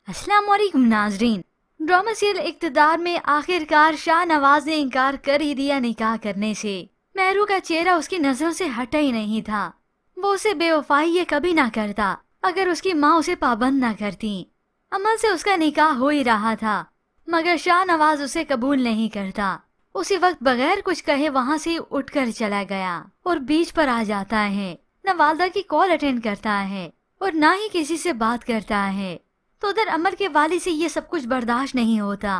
अस्सलाम वालेकुम नाजरीन। ड्रामा सीरियल इक़्तिदार में आखिरकार शाहनवाज ने इनकार कर ही दिया निकाह करने से। महरू का चेहरा उसकी नजरों से हटा ही नहीं था। वो उसे बेवफाई ये कभी ना करता अगर उसकी माँ उसे पाबंद ना करती। अमल से उसका निकाह हो ही रहा था मगर शाहनवाज उसे कबूल नहीं करता। उसी वक्त बगैर कुछ कहे वहाँ से उठकर चला गया और बीच पर आ जाता है। न वालदा की कॉल अटेंड करता है और ना ही किसी से बात करता है। तो उधर अमर के वाली से ये सब कुछ बर्दाश्त नहीं होता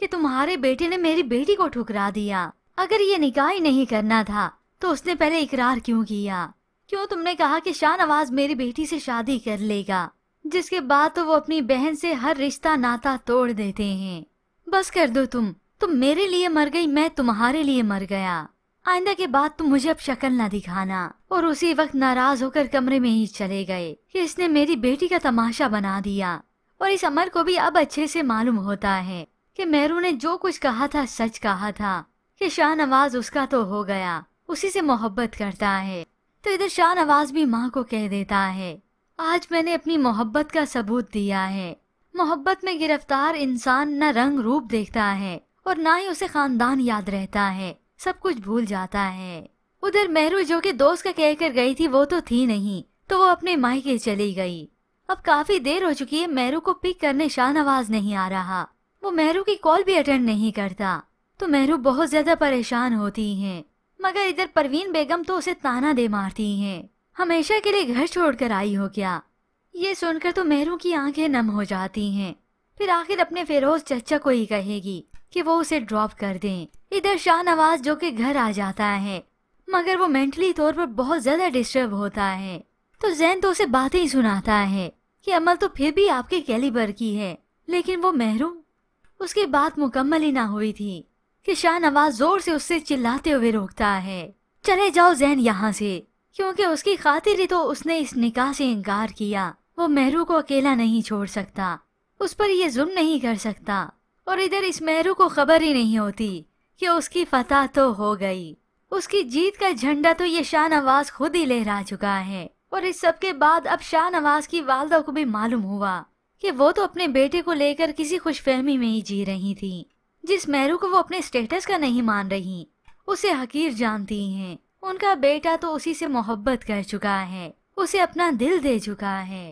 कि तुम्हारे बेटे ने मेरी बेटी को ठुकरा दिया। अगर ये निकाह ही नहीं करना था तो उसने पहले इकरार क्यों किया? क्यों तुमने कहा कि शाहनवाज मेरी बेटी से शादी कर लेगा, जिसके बाद तो वो अपनी बहन से हर रिश्ता नाता तोड़ देते हैं। बस कर दो, तुम मेरे लिए मर गई, मैं तुम्हारे लिए मर गया। आइंदा के बाद तुम मुझे अब शक्ल न दिखाना। और उसी वक्त नाराज होकर कमरे में ही चले गए कि इसने मेरी बेटी का तमाशा बना दिया। और इस अमर को भी अब अच्छे से मालूम होता है कि महरू ने जो कुछ कहा था सच कहा था कि शाहनवाज उसका तो हो गया, उसी से मोहब्बत करता है। तो इधर शाहनवाज भी माँ को कह देता है, आज मैंने अपनी मोहब्बत का सबूत दिया है। मोहब्बत में गिरफ्तार इंसान न रंग रूप देखता है और ना ही उसे खानदान याद रहता है, सब कुछ भूल जाता है। उधर महरू जो कि दोस्त का कहकर गई थी वो तो थी नहीं, तो वो अपने मायके चली गई। अब काफी देर हो चुकी है, महरू को पिक करने शाहनवाज नहीं आ रहा। वो महरू की कॉल भी अटेंड नहीं करता तो महरू बहुत ज्यादा परेशान होती है। मगर इधर परवीन बेगम तो उसे ताना दे मारती हैं, हमेशा के लिए घर छोड़कर आई हो क्या? ये सुनकर तो महरू की आंखें नम हो जाती हैं। फिर आखिर अपने फिरोज चचा को ही कहेगी कि वो उसे ड्रॉप कर दें। इधर शाहनवाज जो कि घर आ जाता है मगर वो मेंटली तौर पर बहुत ज्यादा डिस्टर्ब होता है। तो जैन तो उसे बातें ही सुनाता है कि अमल तो फिर भी आपके कैलिबर की है, लेकिन वो महरू। उसकी बात मुकम्मल ही ना हुई थी कि शाहनवाज जोर से उससे चिल्लाते हुए रोकता है, चले जाओ जैन यहाँ से, क्योंकि उसकी खातिर ही तो उसने इस निकाह से इनकार किया। वो महरू को अकेला नहीं छोड़ सकता, उस पर ये जुल्म नहीं कर सकता। और इधर इस महरू को खबर ही नहीं होती कि उसकी फतह तो हो गई। उसकी जीत का झंडा तो ये शाहनवाज खुद ही लहरा चुका है। और इस सब के बाद अब शाहनवाज की वालदा को भी मालूम हुआ कि वो तो अपने बेटे को लेकर किसी खुशफहमी में ही जी रही थी। जिस महरू को वो अपने स्टेटस का नहीं मान रही, उसे हकीर जानती हैं। उनका बेटा तो उसी से मोहब्बत कर चुका है, उसे अपना दिल दे चुका है।